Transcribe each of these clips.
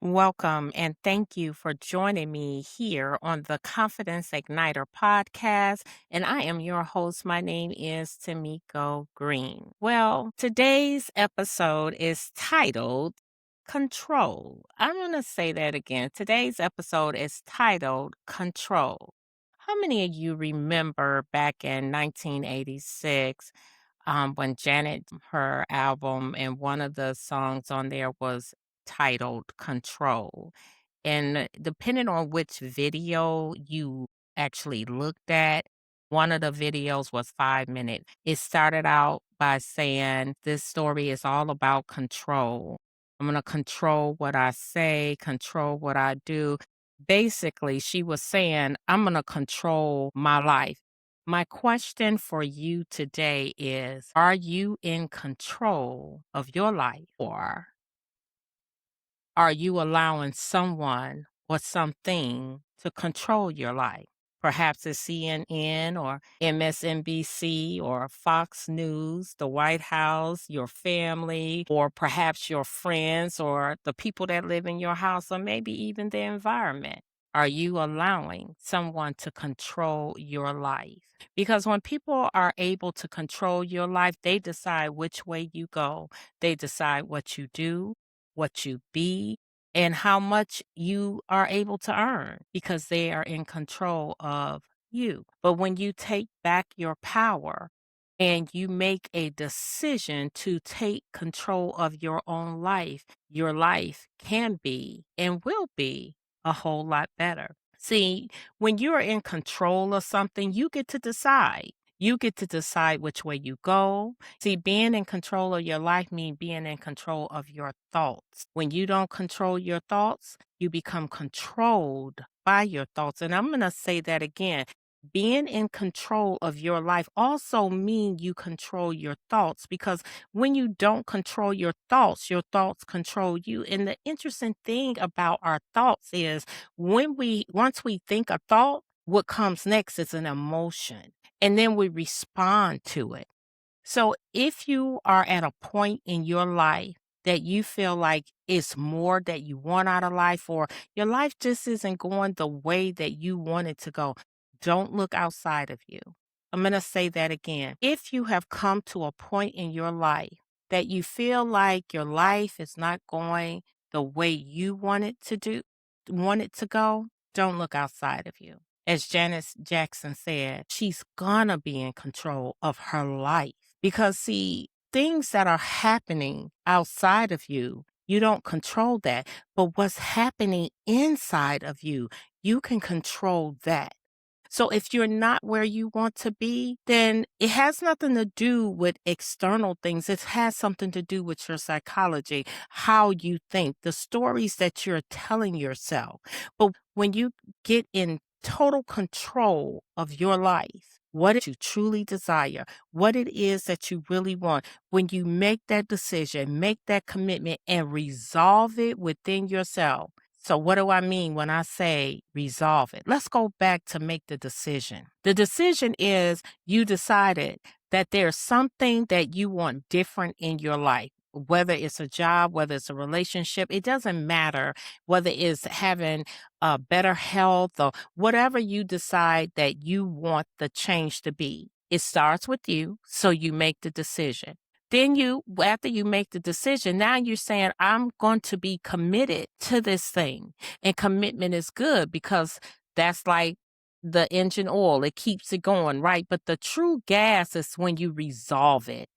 Welcome and thank you for joining me here on the Confidence Igniter podcast. And I am your host. My name is Tamiko Green. Well, today's episode is titled Control. I'm going to say that again. Today's episode is titled Control. How many of you remember back in 1986 when Janet, her album, and one of the songs on there was titled Control. And depending on which video you actually looked at, one of the videos was 5 minutes. It started out by saying, this story is all about control. I'm going to control what I say, control what I do. Basically, she was saying, I'm going to control my life. My question for you today is, are you in control of your life, or are you allowing someone or something to control your life? Perhaps it's CNN or MSNBC or Fox News, the White House, your family, or perhaps your friends or the people that live in your house, or maybe even the environment. Are you allowing someone to control your life? Because when people are able to control your life, they decide which way you go. They decide what you do, what you be, and how much you are able to earn because they are in control of you. But when you take back your power and you make a decision to take control of your life can be and will be a whole lot better. See, when you're in control of something, you get to decide. You get to decide which way you go. See, being in control of your life means being in control of your thoughts. When you don't control your thoughts, you become controlled by your thoughts. And I'm going to say that again. Being in control of your life also means you control your thoughts, because when you don't control your thoughts control you. And the interesting thing about our thoughts is once we think a thought, what comes next is an emotion, and then we respond to it. So if you are at a point in your life that you feel like it's more that you want out of life, or your life just isn't going the way that you want it to go, don't look outside of you. I'm going to say that again. If you have come to a point in your life that you feel like your life is not going the way you want it to go, don't look outside of you. As Janice Jackson said, she's gonna be in control of her life. Because, see, things that are happening outside of you, you don't control that. But what's happening inside of you can control that. So if you're not where you want to be, then it has nothing to do with external things. It has something to do with your psychology, how you think, the stories that you're telling yourself. But when you get in total control of your life, what it you truly desire, what it is that you really want, when you make that decision, make that commitment, and resolve it within yourself. So, what do I mean when I say resolve it? Let's go back to make the decision. The decision is you decided that there's something that you want different in your life, whether it's a job, whether it's a relationship, it doesn't matter whether it's having better health or whatever you decide that you want the change to be. It starts with you, so you make the decision. Then after you make the decision, now you're saying, I'm going to be committed to this thing. And commitment is good because that's like the engine oil. It keeps it going, right? But the true gas is when you resolve it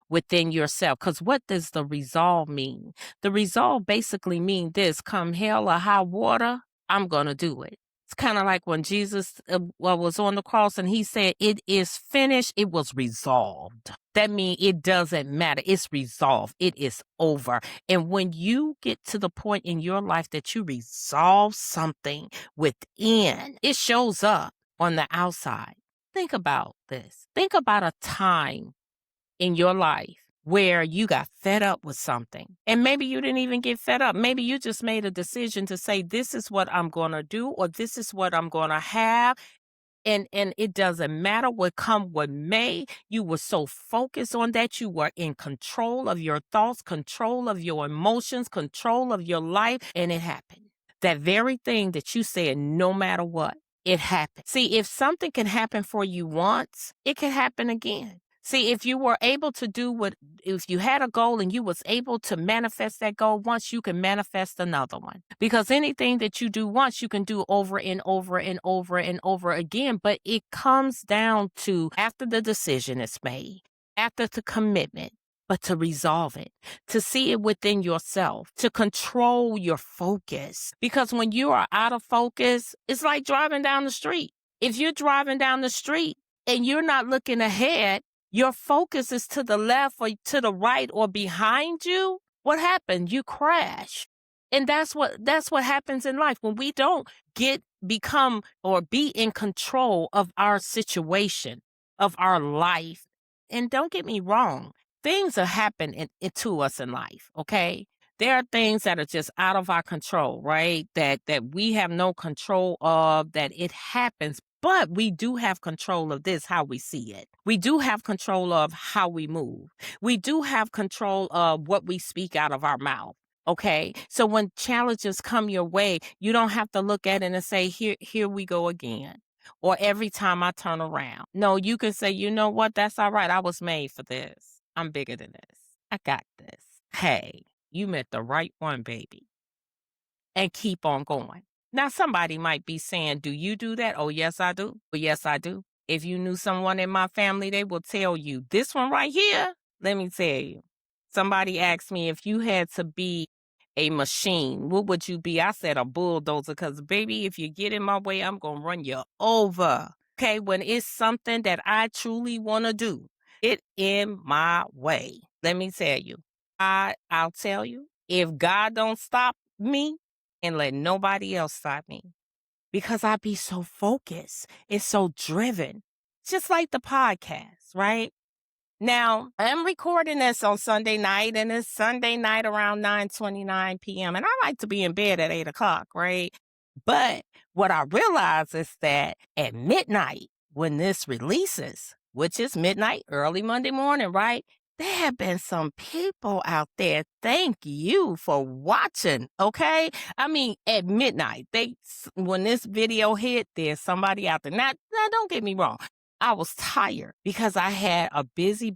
within yourself. Because what does the resolve mean? The resolve basically means this: come hell or high water, I'm going to do it. It's kind of like when Jesus was on the cross and he said, it is finished. It was resolved. That means it doesn't matter. It's resolved. It is over. And when you get to the point in your life that you resolve something within, it shows up on the outside. Think about this. Think about a time in your life where you got fed up with something. And maybe you didn't even get fed up. Maybe you just made a decision to say, this is what I'm going to do, or this is what I'm going to have. And it doesn't matter what come what may, you were so focused on that, you were in control of your thoughts, control of your emotions, control of your life, and it happened. That very thing that you said, no matter what, it happened. See, if something can happen for you once, it can happen again. See, if you were able to do if you had a goal and you was able to manifest that goal once, you can manifest another one. Because anything that you do once, you can do over and over and over and over again. But it comes down to after the decision is made, after the commitment, but to resolve it, to see it within yourself, to control your focus. Because when you are out of focus, it's like driving down the street. If you're driving down the street and you're not looking ahead, your focus is to the left or to the right or behind you, what happened? You crash. And that's what happens in life when we don't become or be in control of our situation, of our life. And don't get me wrong, things are happening to us in life, okay? There are things that are just out of our control, right? That we have no control of, that it happens. But we do have control of this, how we see it. We do have control of how we move. We do have control of what we speak out of our mouth. Okay. So when challenges come your way, you don't have to look at it and say, here we go again. Or every time I turn around. No, you can say, you know what? That's all right. I was made for this. I'm bigger than this. I got this. Hey, you met the right one, baby. And keep on going. Now, somebody might be saying, do you do that? Oh, yes, I do. Well, yes, I do. If you knew someone in my family, they will tell you this one right here. Let me tell you. Somebody asked me if you had to be a machine, what would you be? I said a bulldozer because, baby, if you get in my way, I'm going to run you over. Okay, when it's something that I truly want to do, get in my way. Let me tell you. I'll tell you, if God don't stop me, and let nobody else stop me because I be so focused and so driven, just like the podcast, right? Now, I'm recording this on Sunday night, and it's Sunday night around 9:29 p.m., and I like to be in bed at 8 o'clock, right? But what I realize is that at midnight, when this releases, which is midnight, early Monday morning, right? There have been some people out there. Thank you for watching. Okay. I mean, at midnight, when this video hit, there's somebody out there. Now don't get me wrong. I was tired because I had a busy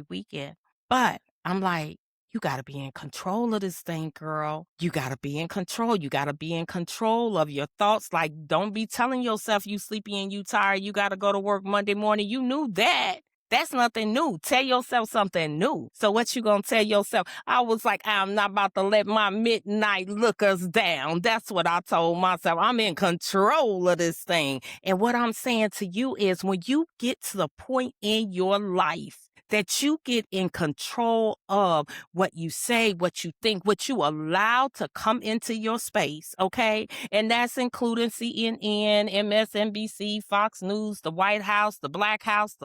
weekend. But I'm like, you got to be in control of this thing, girl. You got to be in control. You got to be in control of your thoughts. Like, don't be telling yourself you sleepy and you tired. You got to go to work Monday morning. You knew that. That's nothing new. Tell yourself something new. So what you gonna tell yourself? I was like, I'm not about to let my midnight lookers down. That's what I told myself. I'm in control of this thing. And what I'm saying to you is when you get to the point in your life that you get in control of what you say, what you think, what you allow to come into your space, okay? And that's including CNN, MSNBC, Fox News, the White House, the Black House,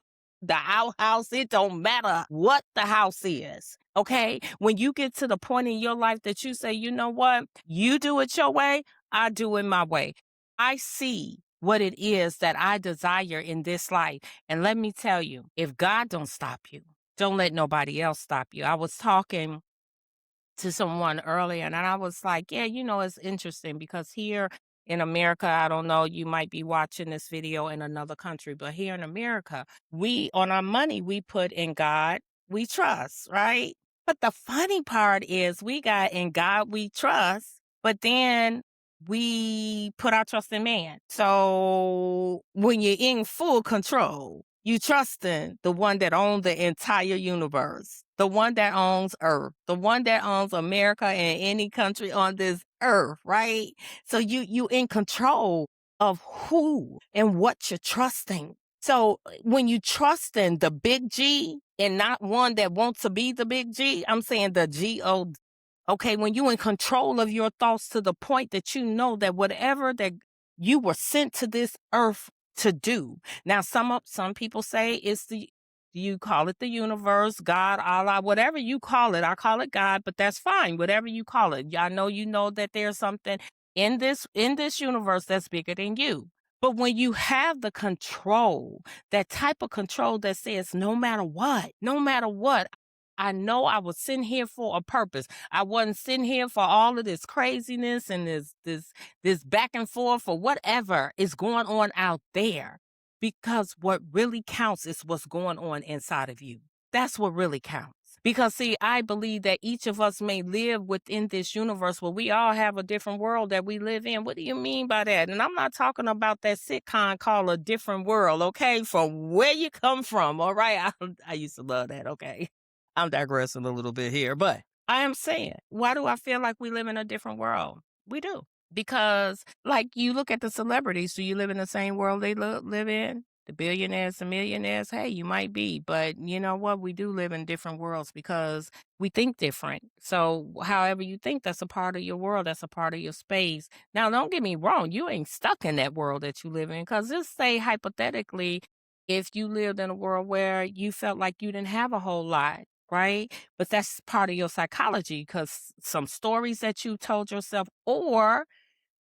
the outhouse. It don't matter what the house is. Okay. When you get to the point in your life that you say, you know what? You do it your way. I do it my way. I see what it is that I desire in this life. And let me tell you, if God don't stop you, don't let nobody else stop you. I was talking to someone earlier and I was like, yeah, it's interesting because here in America, I don't know, you might be watching this video in another country, but here in America, on our money, we put in God, we trust, right? But the funny part is we got in God, we trust, but then we put our trust in man. So when you're in full control, you trust in the one that owns the entire universe, the one that owns Earth, the one that owns America and any country on this earth, right? So you in control of who and what you're trusting. So when you trust in the big G and not one that wants to be the big G, I'm saying the G-O. Okay, when you in control of your thoughts to the point that you know that whatever that you were sent to this earth to do. Now, some people say you call it the universe, God, Allah, whatever you call it. I call it God, but that's fine. Whatever you call it. I know you know that there's something in this universe that's bigger than you. But when you have the control, that type of control that says, no matter what, I know I was sitting here for a purpose. I wasn't sitting here for all of this craziness and this back and forth or whatever is going on out there. Because what really counts is what's going on inside of you. That's what really counts. Because, see, I believe that each of us may live within this universe where we all have a different world that we live in. What do you mean by that? And I'm not talking about that sitcom called A Different World, okay? From where you come from, all right? I used to love that, okay? I'm digressing a little bit here, but I am saying, why do I feel like we live in a different world? We do. Because, like, you look at the celebrities, do you live in the same world they live in? The billionaires, the millionaires, hey, you might be, but you know what? We do live in different worlds because we think different. So, however you think, that's a part of your world, that's a part of your space. Now, don't get me wrong, you ain't stuck in that world that you live in, because just say hypothetically, if you lived in a world where you felt like you didn't have a whole lot, right? But that's part of your psychology because some stories that you told yourself, or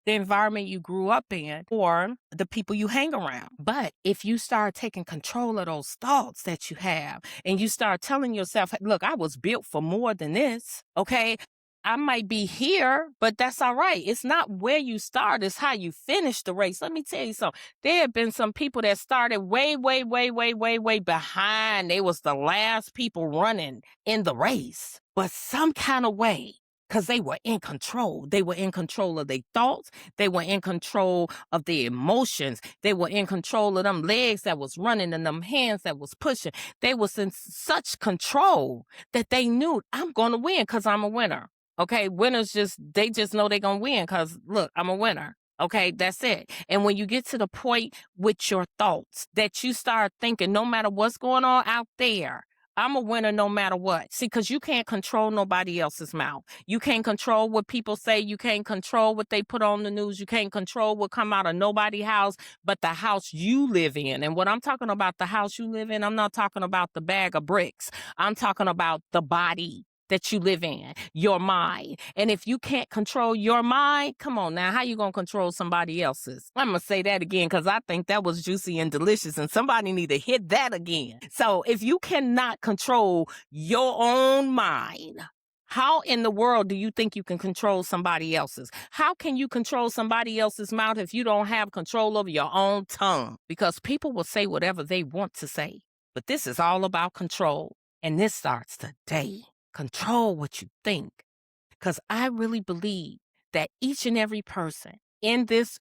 the environment you grew up in, or the people you hang around. But if you start taking control of those thoughts that you have and you start telling yourself, "Hey, look, I was built for more than this, okay? I might be here, but that's all right. It's not where you start, it's how you finish the race." Let me tell you something. There have been some people that started way, way, way, way, way, way behind. They was the last people running in the race. But some kind of way, because they were in control. They were in control of their thoughts. They were in control of their emotions. They were in control of them legs that was running and them hands that was pushing. They was in such control that they knew, I'm going to win because I'm a winner. Okay, winners they just know they're going to win because, look, I'm a winner. Okay, that's it. And when you get to the point with your thoughts that you start thinking, no matter what's going on out there, I'm a winner no matter what. See, because you can't control nobody else's mouth. You can't control what people say. You can't control what they put on the news. You can't control what come out of nobody's house but the house you live in. And what I'm talking about, the house you live in, I'm not talking about the bag of bricks. I'm talking about the body that you live in, your mind. And if you can't control your mind, come on now, how you going to control somebody else's? I'm going to say that again because I think that was juicy and delicious and somebody need to hit that again. So if you cannot control your own mind, how in the world do you think you can control somebody else's? How can you control somebody else's mouth if you don't have control over your own tongue? Because people will say whatever they want to say. But this is all about control. And this starts today. Control what you think. Because I really believe that each and every person in this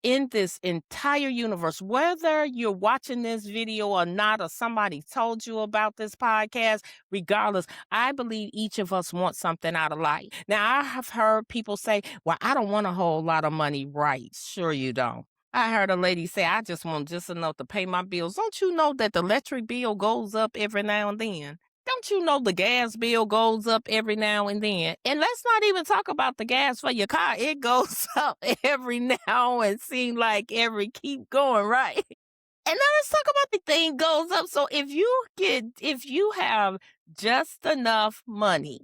entire universe, whether you're watching this video or not, or somebody told you about this podcast, regardless, I believe each of us wants something out of life. Now, I have heard people say, well, I don't want a whole lot of money. Right. Sure you don't. I heard a lady say, I just want just enough to pay my bills. Don't you know that the electric bill goes up every now and then? Don't you know the gas bill goes up every now and then? And let's not even talk about the gas for your car. It goes up every now and seem like every keep going, right? And now let's talk about the thing goes up. So if you have just enough money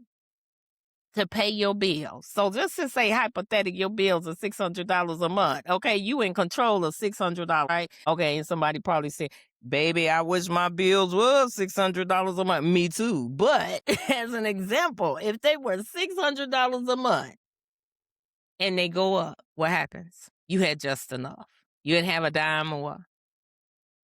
to pay your bills. So just to say hypothetically, your bills are $600 a month. Okay, you in control of $600, right? Okay, and somebody probably said, baby, I wish my bills was $600 a month. Me too. But as an example, if they were $600 a month and they go up, what happens? You had just enough. You didn't have a dime more.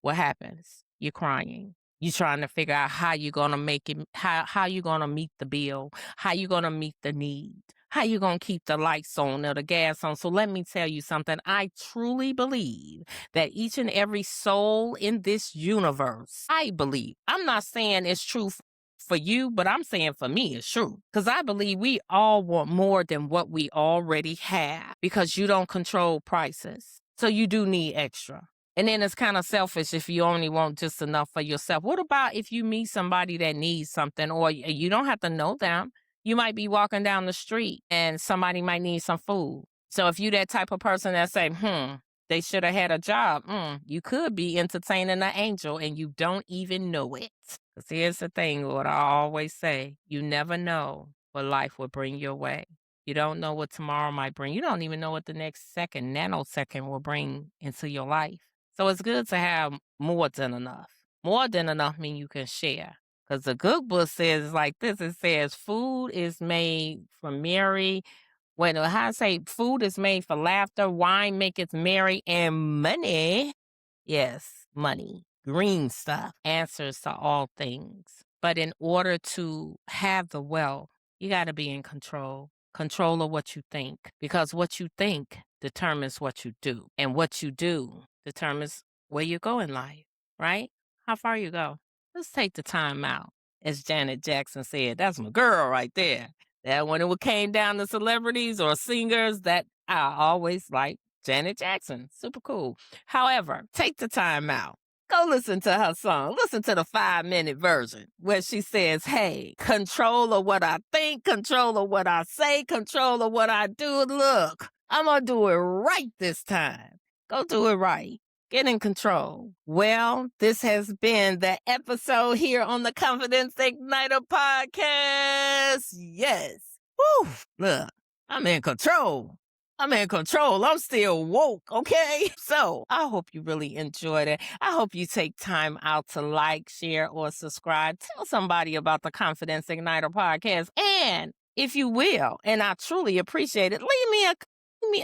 What happens? You're crying. You're trying to figure out how you're gonna make it, how you gonna meet the bill, how you gonna meet the need, how you gonna keep the lights on or the gas on. So let me tell you something. I truly believe that each and every soul in this universe, I believe, I'm not saying it's true for you, but I'm saying for me it's true. Because I believe we all want more than what we already have because you don't control prices. So you do need extra. And then it's kind of selfish if you only want just enough for yourself. What about if you meet somebody that needs something, or you don't have to know them? You might be walking down the street and somebody might need some food. So if you that type of person that say, they should have had a job, you could be entertaining an angel and you don't even know it. Because here's the thing, what I always say, you never know what life will bring your way. You don't know what tomorrow might bring. You don't even know what the next second, nanosecond will bring into your life. So it's good to have more than enough. More than enough mean you can share. Because the good book says like this, it says food is made for merry. When how I say food is made for laughter, wine maketh merry, and money, yes, money, green stuff, answers to all things. But in order to have the wealth, you got to be in control. Control of what you think, because what you think determines what you do, and what you do determines where you go in life, right? How far you go. Let's take the time out. As Janet Jackson said, that's my girl right there. That when it came down to celebrities or singers, that I always like Janet Jackson. Super cool. However, take the time out. Go listen to her song. Listen to the 5-minute version where she says, hey, control of what I think, control of what I say, control of what I do. Look, I'm going to do it right this time. Go do it right. Get in control. Well, this has been the episode here on the Confidence Igniter podcast. Yes. Woo. Look, I'm in control. I'm in control. I'm still woke, okay? So I hope you really enjoyed it. I hope you take time out to like, share, or subscribe. Tell somebody about the Confidence Igniter podcast. And if you will, and I truly appreciate it, leave me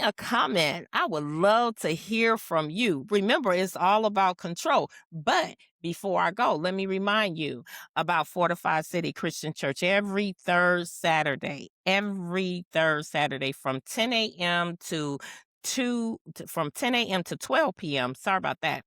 a comment. I would love to hear from you. Remember, it's all about control. But before I go, let me remind you about Fortified City Christian Church every third Saturday from 10 a.m. from 10 a.m. to 12 p.m. Sorry about that.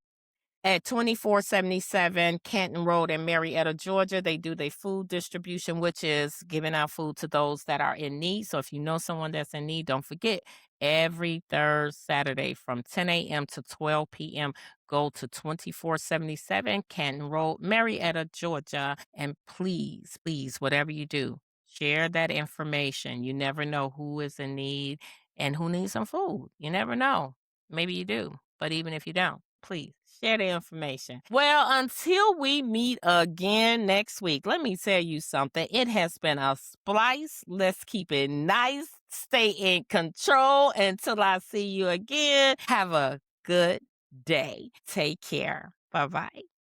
At 2477 Canton Road in Marietta, Georgia. They do their food distribution, which is giving out food to those that are in need. So if you know someone that's in need, don't forget, every third Saturday from 10 a.m. to 12 p.m., go to 2477 Canton Road, Marietta, Georgia. And please, please, whatever you do, share that information. You never know who is in need and who needs some food. You never know. Maybe you do. But even if you don't, please share the information. Well, until we meet again next week, let me tell you something. It has been a splice. Let's keep it nice. Stay in control until I see you again. Have a good day. Take care. Bye-bye.